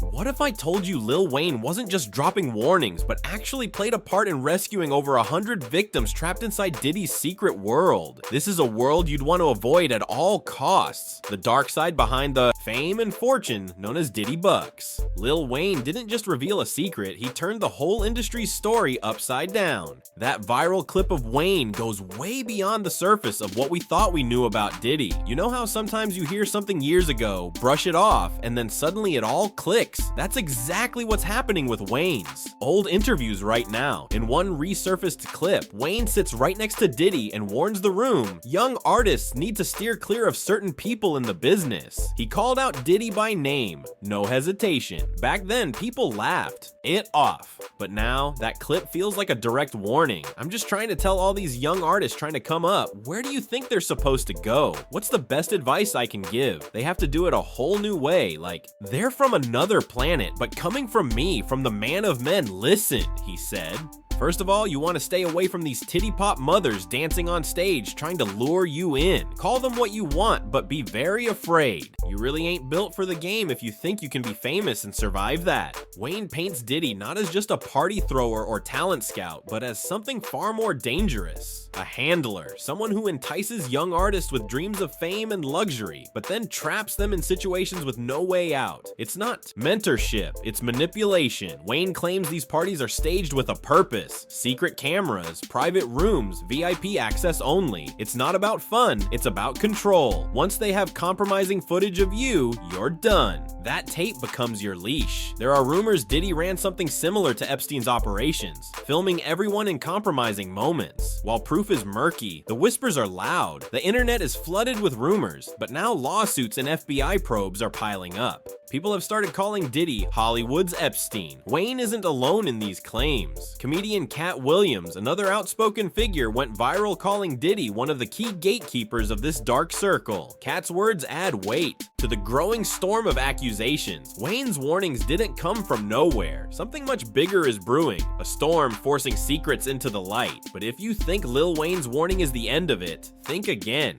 What if I told you Lil Wayne wasn't just dropping warnings, but actually played a part in rescuing over 100 victims trapped inside Diddy's secret world? This is a world you'd want to avoid at all costs. The dark side behind the fame and fortune known as Diddy Bucks. Lil Wayne didn't just reveal a secret, he turned the whole industry's story upside down. That viral clip of Wayne goes way beyond the surface of what we thought we knew about Diddy. You know how sometimes you hear something years ago, brush it off, and then suddenly it all clicks? That's exactly what's happening with Wayne's old interviews right now. In one resurfaced clip, Wayne sits right next to Diddy and warns the room, young artists need to steer clear of certain people in the business. He called out Diddy by name, no hesitation. Back then, people laughed it off. But now, that clip feels like a direct warning. I'm just trying to tell all these young artists trying to come up, where do you think they're supposed to go? What's the best advice I can give? They have to do it a whole new way, like, they're from another planet, but coming from me, from the man of men, listen, he said. First of all, you want to stay away from these titty pop mothers dancing on stage trying to lure you in. Call them what you want, but be very afraid. You really ain't built for the game if you think you can be famous and survive that. Wayne paints Diddy not as just a party thrower or talent scout, but as something far more dangerous. A handler, someone who entices young artists with dreams of fame and luxury, but then traps them in situations with no way out. It's not mentorship, it's manipulation. Wayne claims these parties are staged with a purpose. Secret cameras, private rooms, VIP access only. It's not about fun, it's about control. Once they have compromising footage of you, you're done. That tape becomes your leash. There are rumors Diddy ran something similar to Epstein's operations, filming everyone in compromising moments. While proof is murky, the whispers are loud. The internet is flooded with rumors, but now lawsuits and FBI probes are piling up. People have started calling Diddy Hollywood's Epstein. Wayne isn't alone in these claims. Comedian Cat Williams, another outspoken figure, went viral calling Diddy one of the key gatekeepers of this dark circle. Cat's words add weight to the growing storm of accusations. Wayne's warnings didn't come from nowhere. Something much bigger is brewing, a storm forcing secrets into the light. But if you think Lil Wayne's warning is the end of it, think again.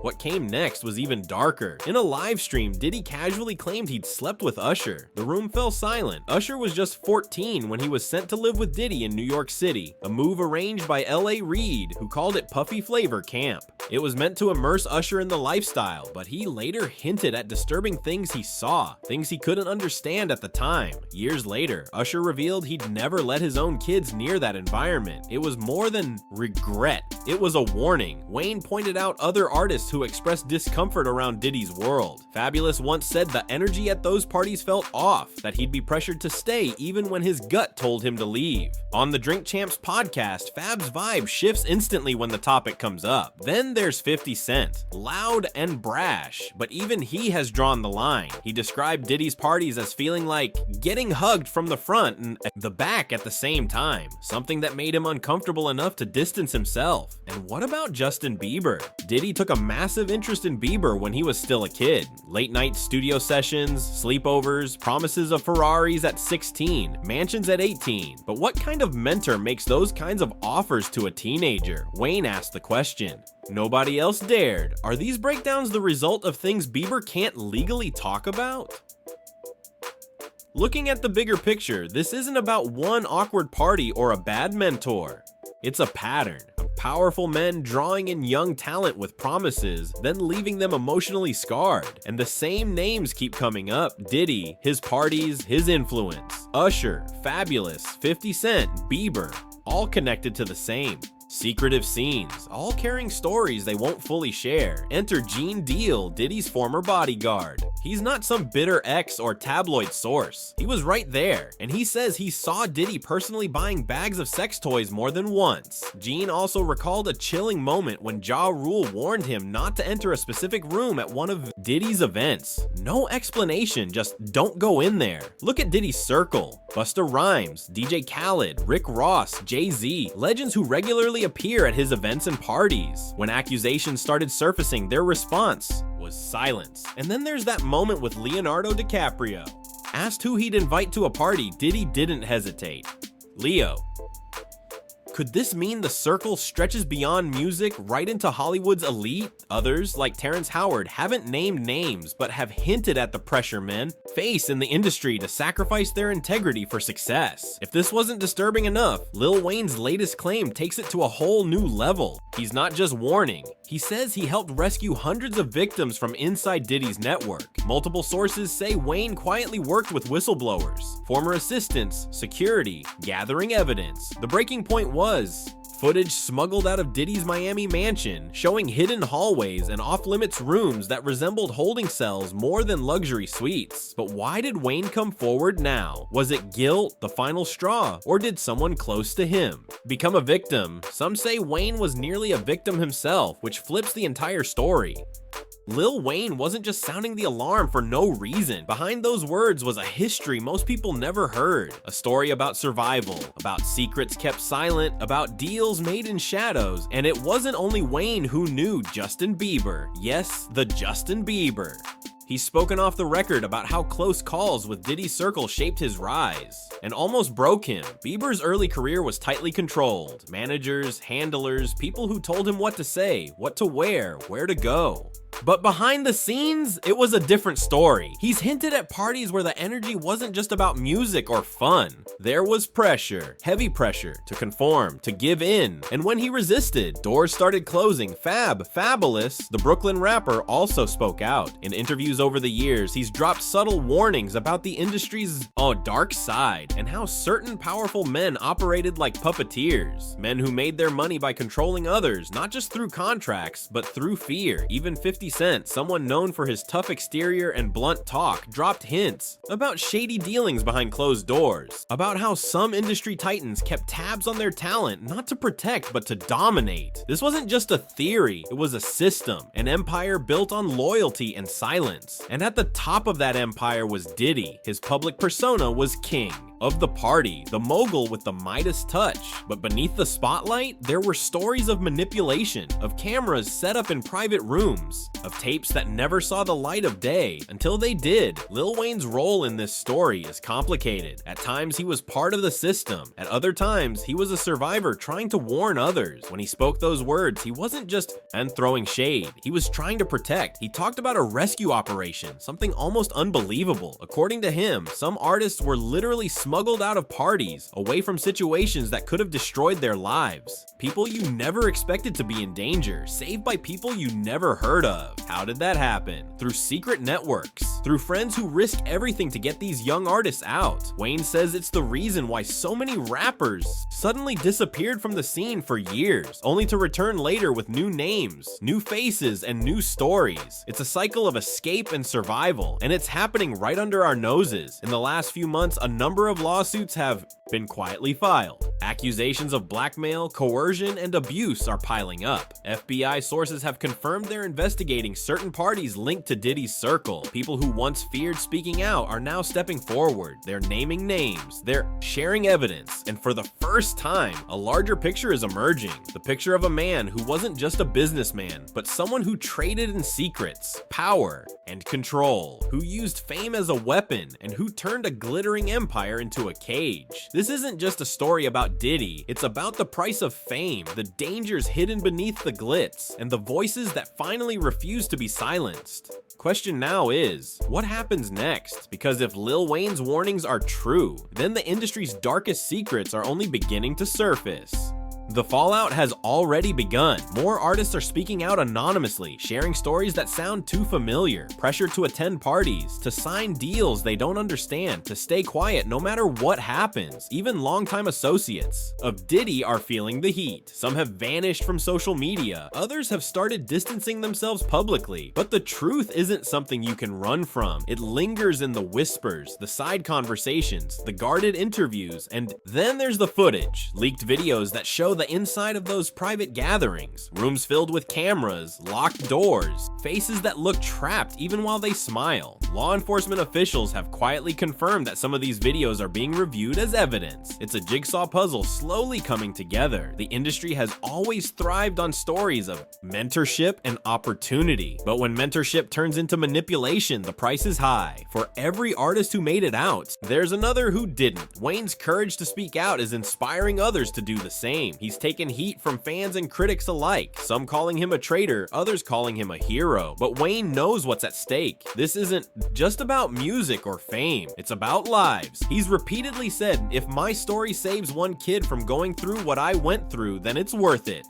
What came next was even darker. In a live stream, Diddy casually claimed he'd slept with Usher. The room fell silent. Usher was just 14 when he was sent to live with Diddy in New York City, a move arranged by L.A. Reid, who called it Puffy Flavor Camp. It was meant to immerse Usher in the lifestyle, but he later hinted at disturbing things he saw, things he couldn't understand at the time. Years later, Usher revealed he'd never let his own kids near that environment. It was more than regret. It was a warning. Wayne pointed out other artists who expressed discomfort around Diddy's world. Fabulous once said the energy at those parties felt off, that he'd be pressured to stay even when his gut told him to leave. On the Drink Champs podcast, Fab's vibe shifts instantly when the topic comes up. Then there's 50 Cent, loud and brash, but even he has drawn the line. He described Diddy's parties as feeling like getting hugged from the front and the back at the same time, something that made him uncomfortable enough to distance himself. And what about Justin Bieber? Diddy took a massive interest in Bieber when he was still a kid. Late night studio sessions, sleepovers, promises of Ferraris at 16, mansions at 18. But what kind of mentor makes those kinds of offers to a teenager? Wayne asked the question. Nobody else dared. Are these breakdowns the result of things Bieber can't legally talk about? Looking at the bigger picture, this isn't about one awkward party or a bad mentor. It's a pattern. Powerful men drawing in young talent with promises, then leaving them emotionally scarred. And the same names keep coming up. Diddy, his parties, his influence. Usher, Fabulous, 50 Cent, Bieber, all connected to the same. Secretive scenes, all carrying stories they won't fully share. Enter Gene Deal, Diddy's former bodyguard. He's not some bitter ex or tabloid source. He was right there, and he says he saw Diddy personally buying bags of sex toys more than once. Gene also recalled a chilling moment when Ja Rule warned him not to enter a specific room at one of Diddy's events. No explanation, just don't go in there. Look at Diddy's circle. Busta Rhymes, DJ Khaled, Rick Ross, Jay-Z, legends who regularly appear at his events and parties. When accusations started surfacing, their response was silence. And then there's that moment with Leonardo DiCaprio. Asked who he'd invite to a party, Diddy didn't hesitate. Leo. Could this mean the circle stretches beyond music right into Hollywood's elite? Others, like Terrence Howard, haven't named names but have hinted at the pressure men face in the industry to sacrifice their integrity for success. If this wasn't disturbing enough, Lil Wayne's latest claim takes it to a whole new level. He's not just warning. He says he helped rescue hundreds of victims from inside Diddy's network. Multiple sources say Wayne quietly worked with whistleblowers, former assistants, security, gathering evidence. The breaking point was footage smuggled out of Diddy's Miami mansion, showing hidden hallways and off-limits rooms that resembled holding cells more than luxury suites. But why did Wayne come forward now? Was it guilt, the final straw, or did someone close to him become a victim? Some say Wayne was nearly a victim himself, which flips the entire story. Lil Wayne wasn't just sounding the alarm for no reason. Behind those words was a history most people never heard. A story about survival, about secrets kept silent, about deals made in shadows, and it wasn't only Wayne who knew Justin Bieber. Yes, the Justin Bieber. He's spoken off the record about how close calls with Diddy's circle shaped his rise and almost broke him. Bieber's early career was tightly controlled. Managers, handlers, people who told him what to say, what to wear, where to go. But behind the scenes, it was a different story. He's hinted at parties where the energy wasn't just about music or fun. There was pressure, heavy pressure, to conform, to give in. And when he resisted, doors started closing. Fabulous, the Brooklyn rapper, also spoke out. In interviews over the years, he's dropped subtle warnings about the industry's dark side and how certain powerful men operated like puppeteers. Men who made their money by controlling others, not just through contracts, but through fear. Even 50 Cent, someone known for his tough exterior and blunt talk, dropped hints about shady dealings behind closed doors, about how some industry titans kept tabs on their talent, not to protect, but to dominate. This wasn't just a theory, it was a system, an empire built on loyalty and silence. And at the top of that empire was Diddy. His public persona was king of the party, the mogul with the Midas touch. But beneath the spotlight, there were stories of manipulation, of cameras set up in private rooms, of tapes that never saw the light of day until they did. Lil Wayne's role in this story is complicated. At times, he was part of the system. At other times, he was a survivor trying to warn others. When he spoke those words, he wasn't just throwing shade. He was trying to protect. He talked about a rescue operation, something almost unbelievable. According to him, some artists were literally smuggled out of parties, away from situations that could have destroyed their lives. People you never expected to be in danger, saved by people you never heard of. How did that happen? Through secret networks, through friends who risk everything to get these young artists out. Wayne says it's the reason why so many rappers suddenly disappeared from the scene for years, only to return later with new names, new faces, and new stories. It's a cycle of escape and survival, and it's happening right under our noses. In the last few months, a number of lawsuits have been quietly filed. Accusations of blackmail, coercion, and abuse are piling up. FBI sources have confirmed they're investigating certain parties linked to Diddy's circle. People who once feared speaking out are now stepping forward. They're naming names, they're sharing evidence, and for the first time, a larger picture is emerging. The picture of a man who wasn't just a businessman, but someone who traded in secrets, power, and control, who used fame as a weapon, and who turned a glittering empire into a cage. This isn't just a story about Diddy, it's about the price of fame, the dangers hidden beneath the glitz, and the voices that finally refuse to be silenced. Question now is, what happens next? Because if Lil Wayne's warnings are true, then the industry's darkest secrets are only beginning to surface. The fallout has already begun. More artists are speaking out anonymously, sharing stories that sound too familiar. Pressure to attend parties, to sign deals they don't understand, to stay quiet no matter what happens. Even longtime associates of Diddy are feeling the heat. Some have vanished from social media. Others have started distancing themselves publicly. But the truth isn't something you can run from. It lingers in the whispers, the side conversations, the guarded interviews, and then there's the footage. Leaked videos that show the inside of those private gatherings, rooms filled with cameras, locked doors, faces that look trapped even while they smile. Law enforcement officials have quietly confirmed that some of these videos are being reviewed as evidence. It's a jigsaw puzzle slowly coming together. The industry has always thrived on stories of mentorship and opportunity. But when mentorship turns into manipulation, the price is high. For every artist who made it out, there's another who didn't. Wayne's courage to speak out is inspiring others to do the same. He's taken heat from fans and critics alike, some calling him a traitor, others calling him a hero. But Wayne knows what's at stake. This isn't just about music or fame, it's about lives. He's repeatedly said, if my story saves one kid from going through what I went through, then it's worth it.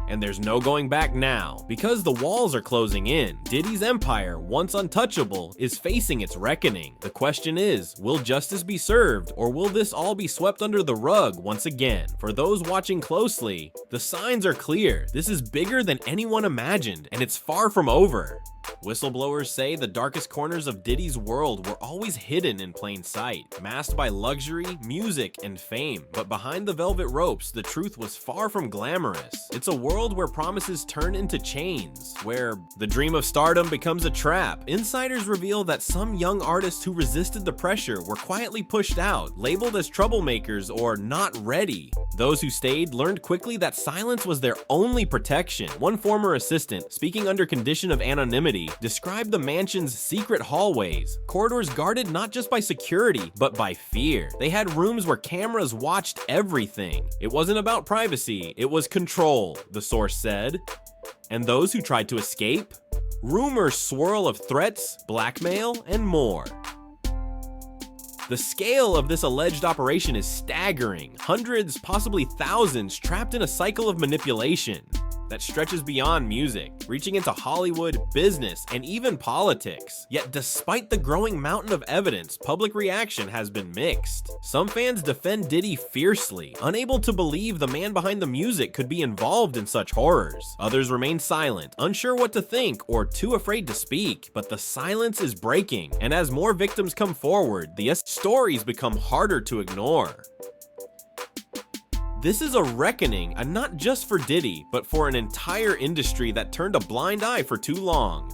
And there's no going back now. Because the walls are closing in, Diddy's empire, once untouchable, is facing its reckoning. The question is, will justice be served, or will this all be swept under the rug once again? For those watching closely, the signs are clear. This is bigger than anyone imagined, and it's far from over. Whistleblowers say the darkest corners of Diddy's world were always hidden in plain sight, masked by luxury, music, and fame. But behind the velvet ropes, the truth was far from glamorous. It's a world where promises turn into chains, where the dream of stardom becomes a trap. Insiders reveal that some young artists who resisted the pressure were quietly pushed out, labeled as troublemakers or not ready. Those who stayed learned quickly that silence was their only protection. One former assistant, speaking under condition of anonymity, described the mansion's secret hallways, corridors guarded not just by security, but by fear. They had rooms where cameras watched everything. It wasn't about privacy, it was control, the source said. And those who tried to escape? Rumors swirl of threats, blackmail, and more. The scale of this alleged operation is staggering. Hundreds, possibly thousands, trapped in a cycle of manipulation that stretches beyond music, reaching into Hollywood, business, and even politics. Yet despite the growing mountain of evidence, public reaction has been mixed. Some fans defend Diddy fiercely, unable to believe the man behind the music could be involved in such horrors. Others remain silent, unsure what to think, or too afraid to speak. But the silence is breaking, and as more victims come forward, the stories become harder to ignore. This is a reckoning, and not just for Diddy, but for an entire industry that turned a blind eye for too long.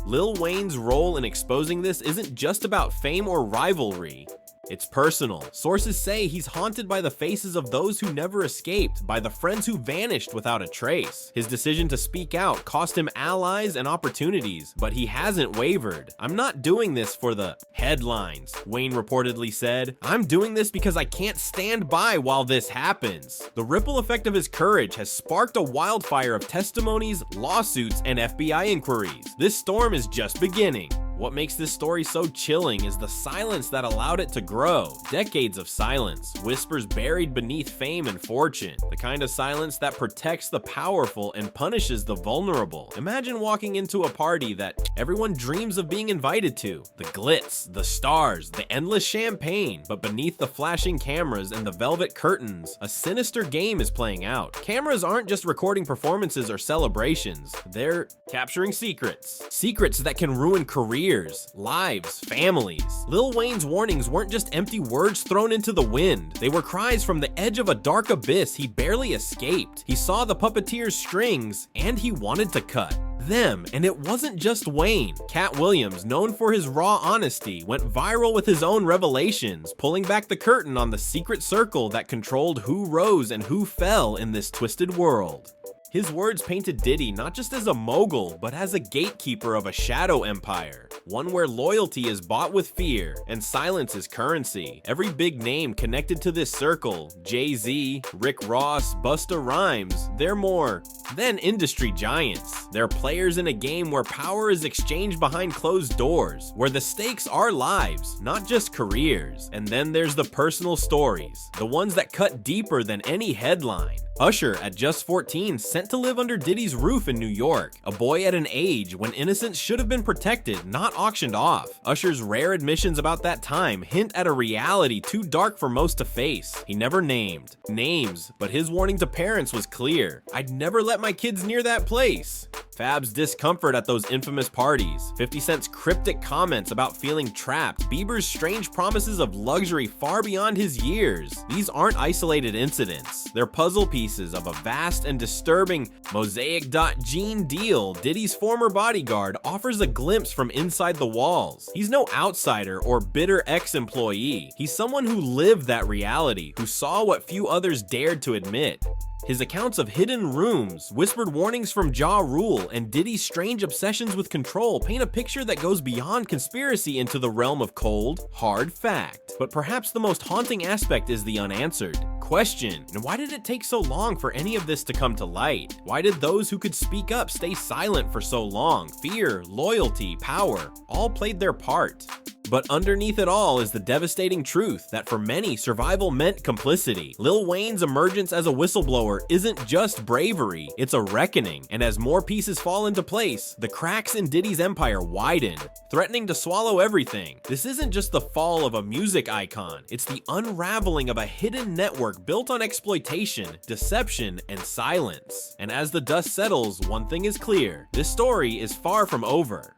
Lil Wayne's role in exposing this isn't just about fame or rivalry. It's personal. Sources say he's haunted by the faces of those who never escaped, by the friends who vanished without a trace. His decision to speak out cost him allies and opportunities, but he hasn't wavered. "I'm not doing this for the headlines," Wayne reportedly said. "I'm doing this because I can't stand by while this happens." The ripple effect of his courage has sparked a wildfire of testimonies, lawsuits, and FBI inquiries. This storm is just beginning. What makes this story so chilling is the silence that allowed it to grow. Decades of silence, whispers buried beneath fame and fortune. The kind of silence that protects the powerful and punishes the vulnerable. Imagine walking into a party that everyone dreams of being invited to. The glitz, the stars, the endless champagne. But beneath the flashing cameras and the velvet curtains, a sinister game is playing out. Cameras aren't just recording performances or celebrations. They're capturing secrets. Secrets that can ruin careers, lives, families. Lil Wayne's warnings weren't just empty words thrown into the wind. They were cries from the edge of a dark abyss he barely escaped. He saw the puppeteer's strings, and he wanted to cut them. And it wasn't just Wayne. Cat Williams, known for his raw honesty, went viral with his own revelations, pulling back the curtain on the secret circle that controlled who rose and who fell in this twisted world. His words painted Diddy not just as a mogul, but as a gatekeeper of a shadow empire, one where loyalty is bought with fear and silence is currency. Every big name connected to this circle, Jay-Z, Rick Ross, Busta Rhymes, they're more than industry giants. They're players in a game where power is exchanged behind closed doors, where the stakes are lives, not just careers. And then there's the personal stories, the ones that cut deeper than any headline. Usher, at just 14, sent to live under Diddy's roof in New York, a boy at an age when innocence should have been protected, not auctioned off. Usher's rare admissions about that time hint at a reality too dark for most to face. He never named names, but his warning to parents was clear: "I'd never let my kids near that place." Fab's discomfort at those infamous parties, 50 Cent's cryptic comments about feeling trapped, Bieber's strange promises of luxury far beyond his years. These aren't isolated incidents. They're puzzle pieces pieces of a vast and disturbing mosaic.gene deal, Diddy's former bodyguard offers a glimpse from inside the walls. He's no outsider or bitter ex-employee. He's someone who lived that reality, who saw what few others dared to admit. His accounts of hidden rooms, whispered warnings from Ja Rule, and Diddy's strange obsessions with control paint a picture that goes beyond conspiracy into the realm of cold, hard fact. But perhaps the most haunting aspect is the unanswered question. And why did it take so long for any of this to come to light? Why did those who could speak up stay silent for so long? Fear, loyalty, power, all played their part. But underneath it all is the devastating truth that for many, survival meant complicity. Lil Wayne's emergence as a whistleblower isn't just bravery, it's a reckoning. And as more pieces fall into place, the cracks in Diddy's empire widen, threatening to swallow everything. This isn't just the fall of a music icon, it's the unraveling of a hidden network built on exploitation, deception, and silence. And as the dust settles, one thing is clear: this story is far from over.